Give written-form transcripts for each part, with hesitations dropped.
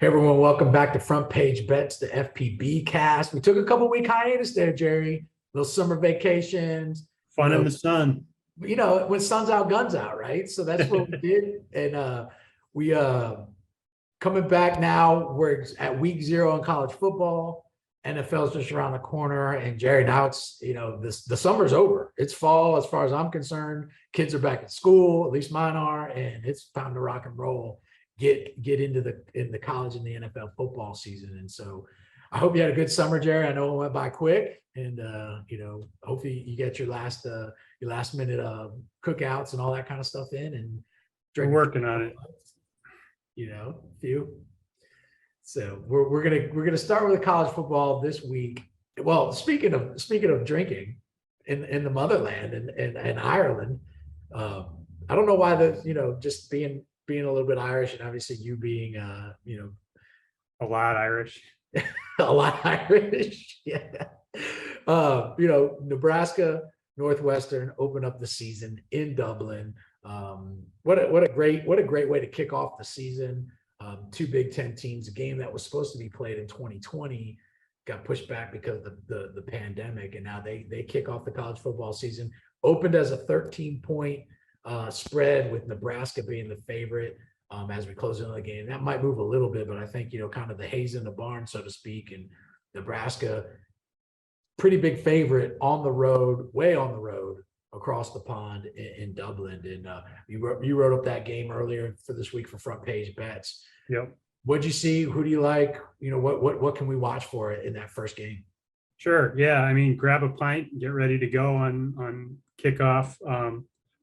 Hey everyone, welcome back to Front Page Bets, the FPBcast. We took a couple week hiatus there, Gerry. Little summer vacations. Fun in the sun. When sun's out, guns out, right? So that's what we did. And we coming back now. We're at week 0 in college football. NFL's just around the corner. And Gerry, now it's the summer's over. It's fall as far as I'm concerned. Kids are back at school, at least mine are, and it's time to rock and roll. Get into the college and the NFL football season. And so I hope you had a good summer, Gerry. I know it went by quick, and hopefully you get your last minute cookouts and all that kind of stuff in, and we're working on it. Few. So we're gonna start with college football this week. Well, speaking of drinking in the motherland and Ireland, I don't know why just being a little bit Irish, and obviously you being a lot Irish. A lot Irish. Yeah. Nebraska Northwestern open up the season in Dublin. What a great way to kick off the season. Two Big Ten teams. A game that was supposed to be played in 2020 got pushed back because of the pandemic, and now they kick off the college football season. Opened as a 13-point spread, with Nebraska being the favorite as we close into the game. That might move a little bit, but I think kind of the haze in the barn, so to speak, and Nebraska pretty big favorite on the road, way on the road across the pond in Dublin. And you wrote up that game earlier for this week for Front Page Bets. Yep. What'd you see? Who do you like? What can we watch for in that first game? Sure. Yeah. I mean, grab a pint, get ready to go on kickoff.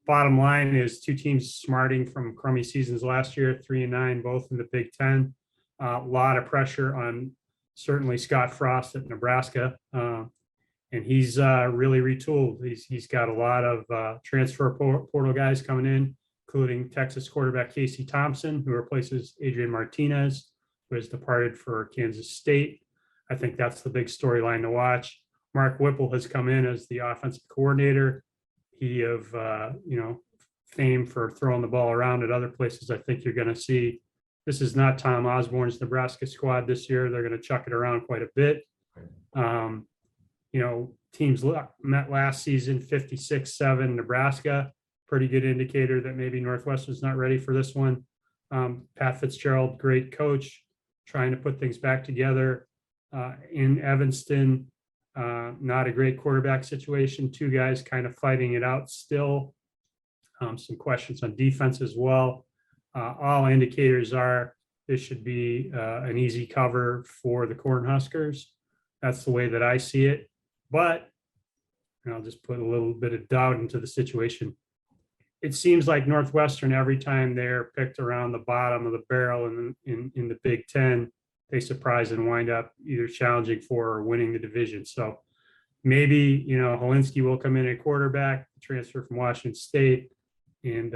Bottom line is two teams smarting from crummy seasons last year, 3-9, both in the Big Ten. A lot of pressure on certainly Scott Frost at Nebraska. And he's really retooled. He's got a lot of transfer portal guys coming in, including Texas quarterback Casey Thompson, who replaces Adrian Martinez, who has departed for Kansas State. I think that's the big storyline to watch. Mark Whipple has come in as the offensive coordinator. He of fame for throwing the ball around at other places. I think you're going to see this is not Tom Osborne's Nebraska squad this year. They're going to chuck it around quite a bit. Teams met last season 56-7 Nebraska. Pretty good indicator that maybe Northwestern's not ready for this one. Pat Fitzgerald, great coach, trying to put things back together in Evanston. Not a great quarterback situation. Two guys kind of fighting it out still. Some questions on defense as well. All indicators are this should be an easy cover for the Cornhuskers. That's the way that I see it. But I'll just put a little bit of doubt into the situation. It seems like Northwestern, every time they're picked around the bottom of the barrel in the Big Ten, they surprise and wind up either challenging for or winning the division. So maybe, Helinski will come in at quarterback, transfer from Washington State, and,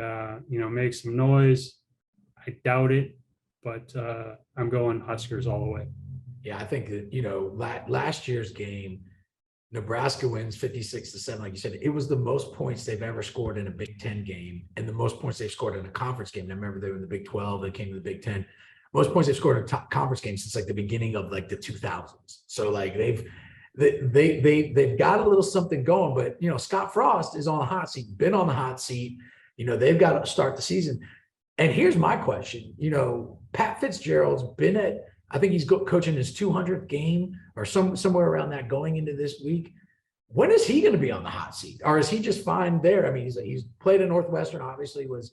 make some noise. I doubt it, but I'm going Huskers all the way. Yeah, I think that, last year's game, Nebraska wins 56-7. Like you said, it was the most points they've ever scored in a Big Ten game, and the most points they've scored in a conference game. I remember they were in the Big 12. They came to the Big 10. Most points they've scored in a top conference game since the beginning of the 2000s. So they've got a little something going. But Scott Frost is on the hot seat. Been on the hot seat. They've got to start the season. And here's my question. Pat Fitzgerald's been at, I think he's coaching his 200th game or somewhere around that going into this week. When is he going to be on the hot seat, or is he just fine there? I mean, he's played at Northwestern. Obviously, was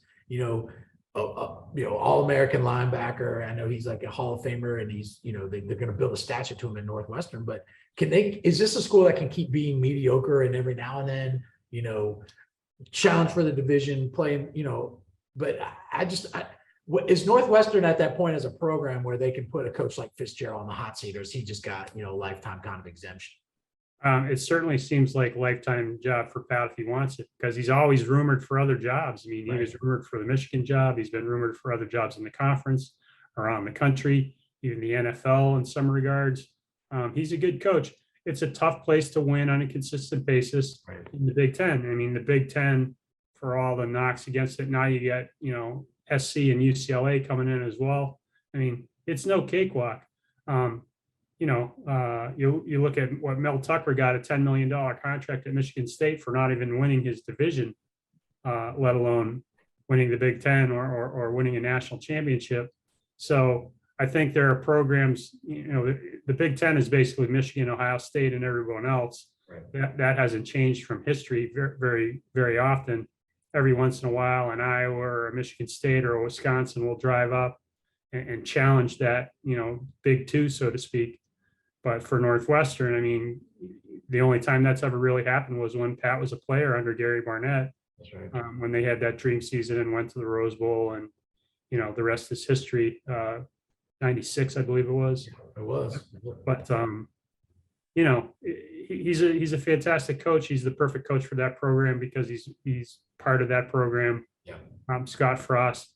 All-American linebacker. I know he's like a Hall of Famer, and he's they're going to build a statue to him in Northwestern. But is this a school that can keep being mediocre and every now and then challenge for the division, playing But is Northwestern at that point as a program where they can put a coach like Fitzgerald on the hot seat, or has he just got lifetime kind of exemption? It certainly seems like a lifetime job for Pat if he wants it, because he's always rumored for other jobs. I mean, He was rumored for the Michigan job. He's been rumored for other jobs in the conference, around the country, even the NFL in some regards. He's a good coach. It's a tough place to win on a consistent basis in the Big Ten. I mean, the Big Ten, for all the knocks against it, now you get, SC and UCLA coming in as well. I mean, it's no cakewalk. You look at what Mel Tucker got, a $10 million contract at Michigan State for not even winning his division, let alone winning the Big Ten or winning a national championship. So I think there are programs, the Big Ten is basically Michigan, Ohio State, and everyone else. Right. That hasn't changed from history very, very, very often. Every once in a while, an Iowa or a Michigan State or a Wisconsin will drive up and challenge that, Big Two, so to speak. But for Northwestern, I mean, the only time that's ever really happened was when Pat was a player under Gary Barnett. That's right. When they had that dream season and went to the Rose Bowl, and the rest is history. 96, I believe it was. It was. But he's a fantastic coach. He's the perfect coach for that program because he's part of that program. Yeah. Scott Frost,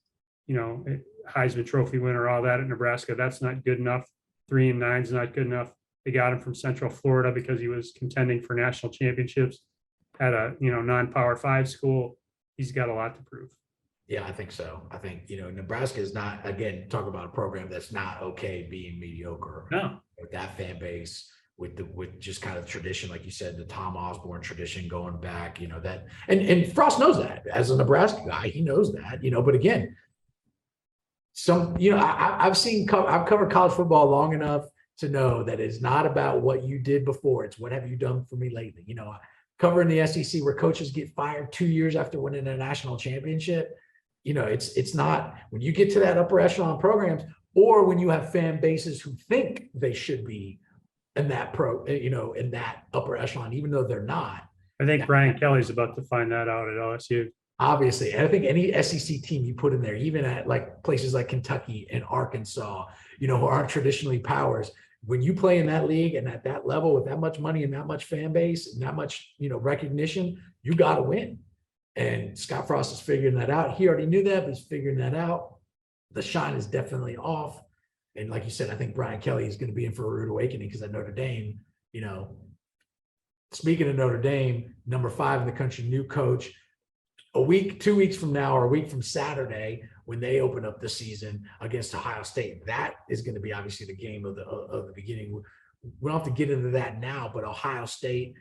Heisman Trophy winner, all that at Nebraska. That's not good enough. 3-9 is not good enough. They got him from Central Florida because he was contending for national championships at a non-Power 5 school. He's got a lot to prove. Yeah, I think so. I think, Nebraska is not, again, talk about a program that's not okay being mediocre. No. With that fan base, with just kind of tradition, like you said, the Tom Osborne tradition going back, that, and Frost knows that as a Nebraska guy, he knows that, but again, I've covered college football long enough to know that it's not about what you did before. It's what have you done for me lately? Covering the SEC where coaches get fired 2 years after winning a national championship. It's not when you get to that upper echelon programs, or when you have fan bases who think they should be in that in that upper echelon, even though they're not. I think Brian Kelly's about to find that out at LSU. Obviously, and I think any SEC team you put in there, even at like places like Kentucky and Arkansas, who aren't traditionally powers, when you play in that league and at that level with that much money and that much fan base and that much, recognition, you got to win. And Scott Frost is figuring that out. He already knew that, but he's figuring that out. The shine is definitely off. And like you said, I think Brian Kelly is going to be in for a rude awakening because at Notre Dame, speaking of Notre Dame, number 5 in the country, new coach. 2 weeks from now, or a week from Saturday, when they open up the season against Ohio State, that is going to be obviously the game of the beginning. We don't have to get into that now, but Ohio State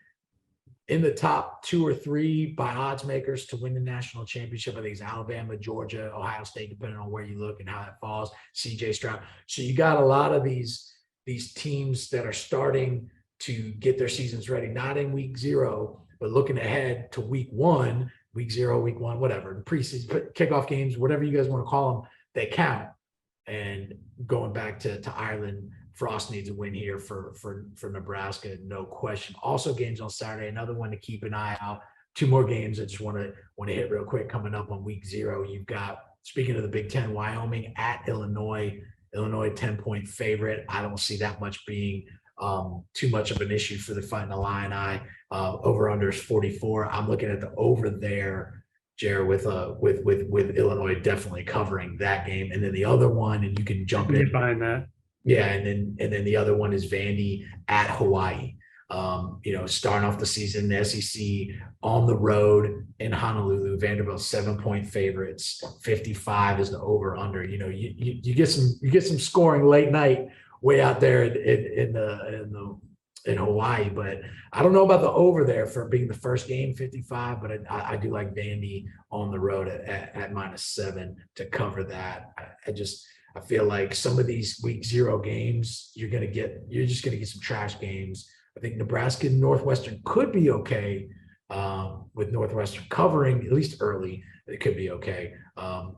in the top 2 or 3 by odds makers to win the national championship. I think it's Alabama, Georgia, Ohio State, depending on where you look and how that falls. CJ Stroud. So you got a lot of these teams that are starting to get their seasons ready, not in week 0, but looking ahead to week 1. Week 0, week 1, whatever, preseason, kickoff games, whatever you guys want to call them, they count. And going back to Ireland, Frost needs a win here for Nebraska, no question. Also, games on Saturday, another one to keep an eye out. 2 more games I just want to hit real quick coming up on week 0. You've got, speaking of the Big Ten, Wyoming at Illinois. Illinois 10-point favorite. I don't see that much being too much of an issue for the Fighting Illini. Over under is 44. I'm looking at the over there, Gerry, with Illinois definitely covering that game. And then the other one, and you can jump in behind that. Yeah, and then the other one is Vandy at Hawaii. Starting off the season, the SEC on the road in Honolulu. Vanderbilt 7-point favorites. 55 is the over under. You get some scoring late night way out there in Hawaii, but I don't know about the over there for being the first game, 55, but I do like Vandy on the road at -7 to cover that. I feel like some of these week 0 games, you're just going to get some trash games. I think Nebraska and Northwestern could be okay with Northwestern covering, at least early. It could be okay.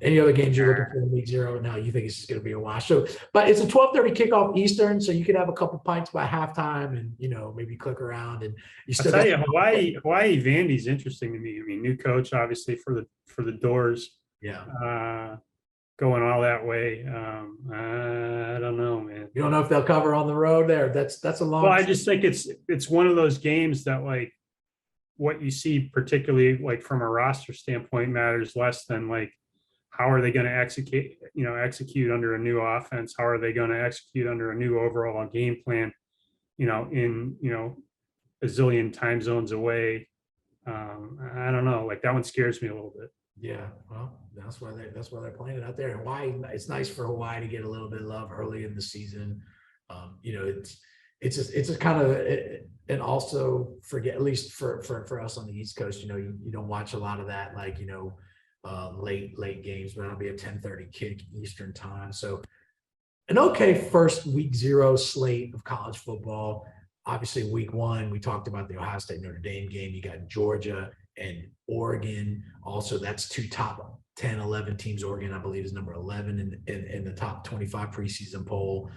Any other games you're looking for in week 0? No, you think it's just going to be a wash. So, but it's a 12:30 kickoff Eastern, so you could have a couple pints by halftime, and maybe click around. And you still. I'll tell you, Hawaii Vandy's interesting to me. I mean, new coach obviously for the Doors. Yeah. Going all that way. I don't know, man. You don't know if they'll cover on the road there. That's a long. Well, I just think it's one of those games that, like, what you see, particularly like from a roster standpoint, matters less than like how are they going to execute under a new offense? How are they going to execute under a new overall game plan? In a zillion time zones away. I don't know. Like, that one scares me a little bit. Yeah, well, that's why they're playing it out there in Hawaii. It's nice for Hawaii to get a little bit of love early in the season. You know, it's a kind of, and also forget, at least for us on the East Coast, you know, you don't watch a lot of that, like, you know, late games, but it'll be a 10:30 kick Eastern time. So an okay first week 0 slate of college football. Obviously, week 1, we talked about the Ohio State Notre Dame game. You got Georgia and Oregon. Also, that's 2 top 10, 11 teams. Oregon, I believe, is number 11 in the top 25 preseason poll.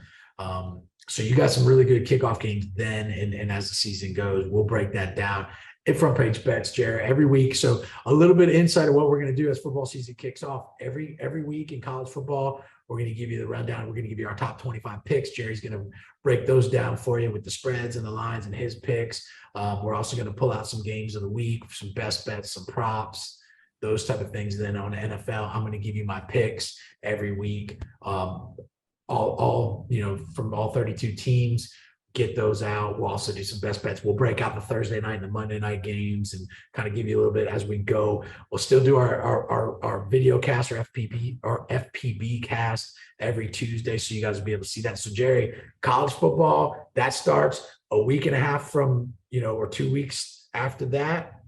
So you got some really good kickoff games then. And as the season goes, we'll break that down at Front Page Bets, Gerry, every week. So a little bit of insight of what we're going to do as football season kicks off. Every week in college football, we're going to give you the rundown. We're going to give you our top 25 picks. Gerry's going to break those down for you with the spreads and the lines and his picks. We're also going to pull out some games of the week, some best bets, some props, those type of things. Then on the NFL, I'm going to give you my picks every week. All you know, from all 32 teams, get those out. We'll also do some best bets. We'll break out the Thursday night and the Monday night games and kind of give you a little bit as we go. We'll still do our video cast or FPB cast every Tuesday, so you guys will be able to see that. So Gerry, college football, that starts a week and a half from, you know, or 2 weeks after that.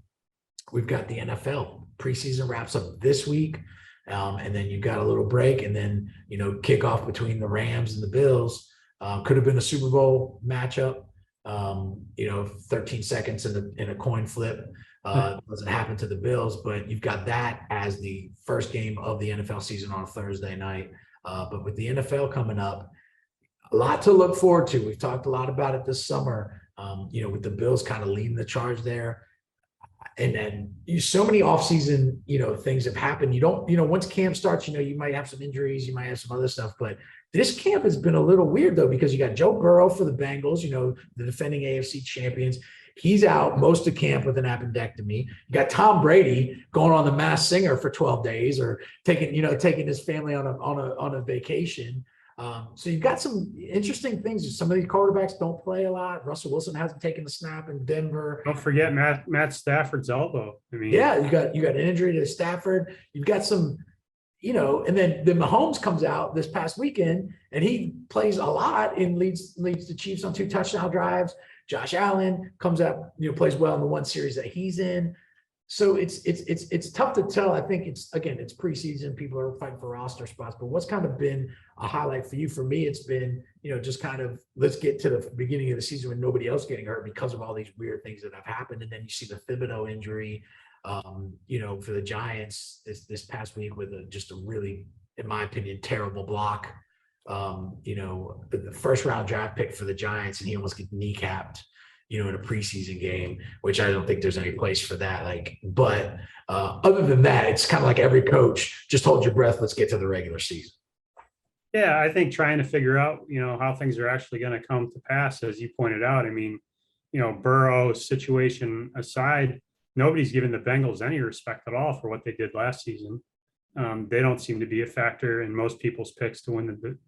We've got the NFL preseason wraps up this week. And then you got a little break, and then, you know, kickoff between the Rams and the Bills. Could have been a Super Bowl matchup. You know, 13 seconds in a coin flip. Doesn't happen to the Bills, but you've got that as the first game of the NFL season on a Thursday night. But with the NFL coming up, a lot to look forward to. We've talked a lot about it this summer. You know, with the Bills kind of leading the charge there. And then so many offseason, you know, things have happened. You don't, you know, once camp starts, you know, you might have some injuries, you might have some other stuff, but this camp has been a little weird though, because you got Joe Burrow for the Bengals, you know, the defending AFC champions. He's out most of camp with an appendectomy. You got Tom Brady going on the Masked Singer for 12 days, or taking his family on a vacation. So you've got some interesting things. Some of these quarterbacks don't play a lot. Russell Wilson hasn't taken the snap in Denver. Don't forget Matt Stafford's elbow. I mean, yeah, you got an injury to Stafford. You've got some, you know, and then Mahomes comes out this past weekend and he plays a lot and leads the Chiefs on 2 touchdown drives. Josh Allen comes out, you know, plays well in the one series that he's in. So it's tough to tell. I think it's preseason. People are fighting for roster spots, but what's kind of been a highlight for you? For me, it's been, you know, just kind of, let's get to the beginning of the season when nobody else getting hurt because of all these weird things that have happened. And then you see the Thibodeau injury, you know, for the Giants this past week with just a really, in my opinion, terrible block. You know, the first round draft pick for the Giants, and he almost gets kneecapped, you know, in a preseason game, which I don't think there's any place for that. But other than that, it's kind of like every coach, just hold your breath. Let's get to the regular season. Yeah, I think trying to figure out, you know, how things are actually going to come to pass, as you pointed out. I mean, you know, Burrow's situation aside, nobody's given the Bengals any respect at all for what they did last season. They don't seem to be a factor in most people's picks to win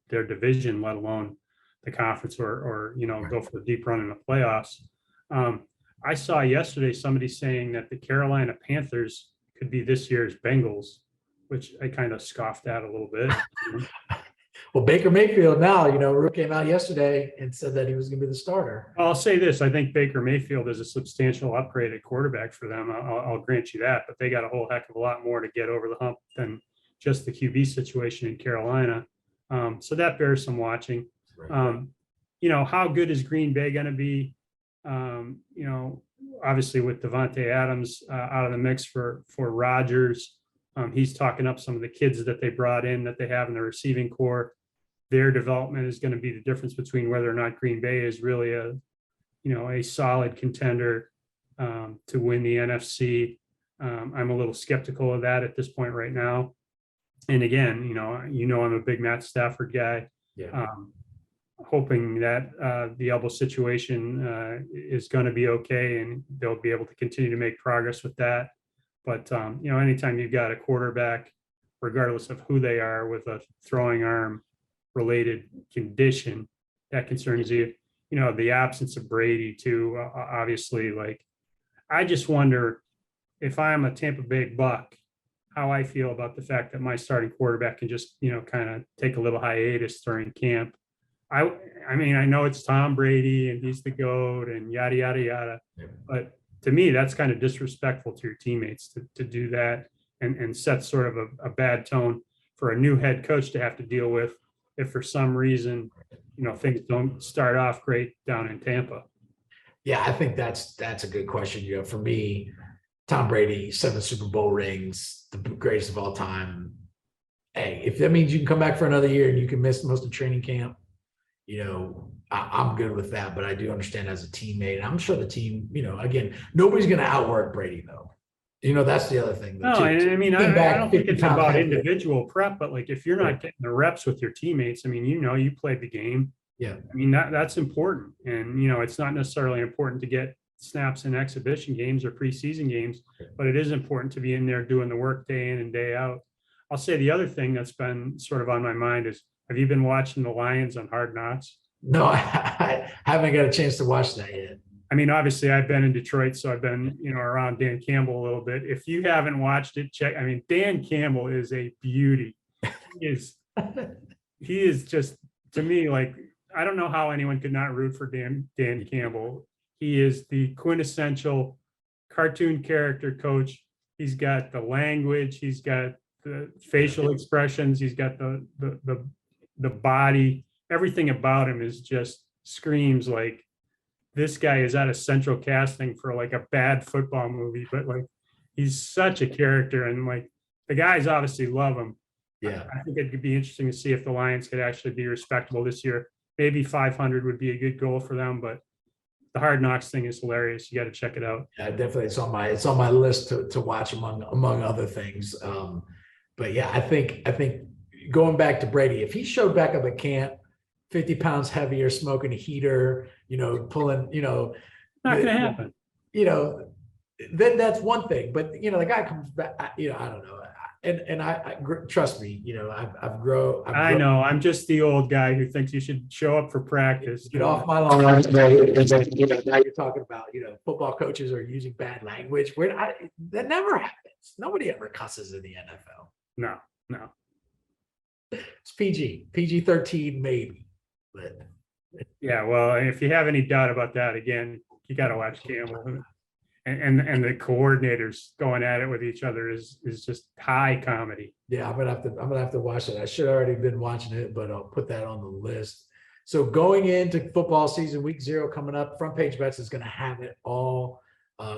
their division, let alone the conference or you know, go for a deep run in the playoffs. I saw yesterday somebody saying that the Carolina Panthers could be this year's Bengals, which I kind of scoffed at a little bit. Well, Baker Mayfield now, you know, Rook came out yesterday and said that he was going to be the starter. I'll say this. I think Baker Mayfield is a substantial upgrade at quarterback for them. I'll grant you that, but they got a whole heck of a lot more to get over the hump than just the QB situation in Carolina. So that bears some watching. Right. You know, how good is Green Bay going to be? You know, obviously with Devontae Adams out of the mix for Rodgers, he's talking up some of the kids that they brought in that they have in the receiving core. Their development is going to be the difference between whether or not Green Bay is really a solid contender to win the NFC. I'm a little skeptical of that at this point right now. And again, you know, I'm a big Matt Stafford guy. Yeah. Hoping that the elbow situation is going to be okay and they'll be able to continue to make progress with that. But, you know, anytime you've got a quarterback, regardless of who they are, with a throwing arm related condition, that concerns you. You know, the absence of Brady too, obviously, like, I just wonder if I'm a Tampa Bay Buck how I feel about the fact that my starting quarterback can just, kind of take a little hiatus during camp. I mean, I know it's Tom Brady and he's the GOAT and yada, yada, yada. But to me, that's kind of disrespectful to your teammates to do that and set sort of a bad tone for a new head coach to have to deal with if for some reason, things don't start off great down in Tampa. Yeah, I think that's a good question. For me, Tom Brady, 7 Super Bowl rings, the greatest of all time. Hey, if that means you can come back for another year and you can miss most of training camp, I'm good with that. But I do understand as a teammate, I'm sure the team, again, nobody's going to outwork Brady though. That's the other thing. No, I mean, I don't think it's about individual prep, but like if you're not getting the reps with your teammates, I mean, you played the game. Yeah. I mean, that's important. And, it's not necessarily important to get snaps in exhibition games or preseason games, but it is important to be in there doing the work day in and day out. I'll say the other thing that's been sort of on my mind is, have you been watching the Lions on Hard Knocks? No, I haven't got a chance to watch that yet. I mean, obviously I've been in Detroit, so I've been, around Dan Campbell a little bit. If you haven't watched it, check. I mean, Dan Campbell is a beauty. He is just, to me, like, I don't know how anyone could not root for Dan Campbell. He is the quintessential cartoon character coach. He's got the language, he's got the facial expressions, he's got the body. Everything about him is just screams like this guy is out of central casting for like a bad football movie, but like he's such a character and like the guys obviously love him. Yeah. I think it could be interesting to see if the Lions could actually be respectable this year. Maybe 500 would be a good goal for them, but the Hard Knocks thing is hilarious. You got to check it out. Yeah, definitely. It's on my list to watch among other things. But yeah, I think going back to Brady, if he showed back up at camp, 50 pounds heavier, smoking a heater, pulling, not going to happen. Then that's one thing. But the guy comes back. I don't know. And I trust me. I've grown. I know. I'm just the old guy who thinks you should show up for practice. Get off my lawn. Now you're talking about football coaches are using bad language. That never happens. Nobody ever cusses in the NFL. No. It's PG-13 maybe, but yeah. Well, if you have any doubt about that, again, you got to watch Campbell. And the coordinators going at it with each other is just high comedy. Yeah, I'm gonna have to watch it. I should have already been watching it, but I'll put that on the list. So going into football season, week 0 coming up, FrontPageBets is gonna have it all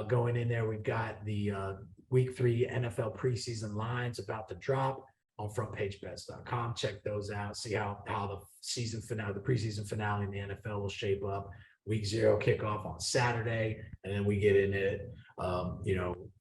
going in there. We've got the week 3 NFL preseason lines about to drop on FrontPageBets.com. Check those out. See how the season finale, the preseason finale in the NFL will shape up. Week 0 kickoff on Saturday, and then we get in it,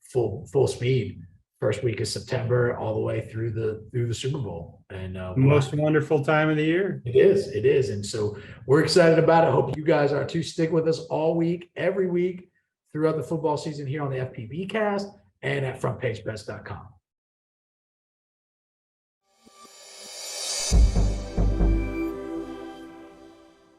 full speed. First week of September, all the way through the Super Bowl, and most wonderful time of the year. It is, and so we're excited about it. Hope you guys are too. Stick with us all week, every week throughout the football season here on the FPBcast and at FrontPageBets.com.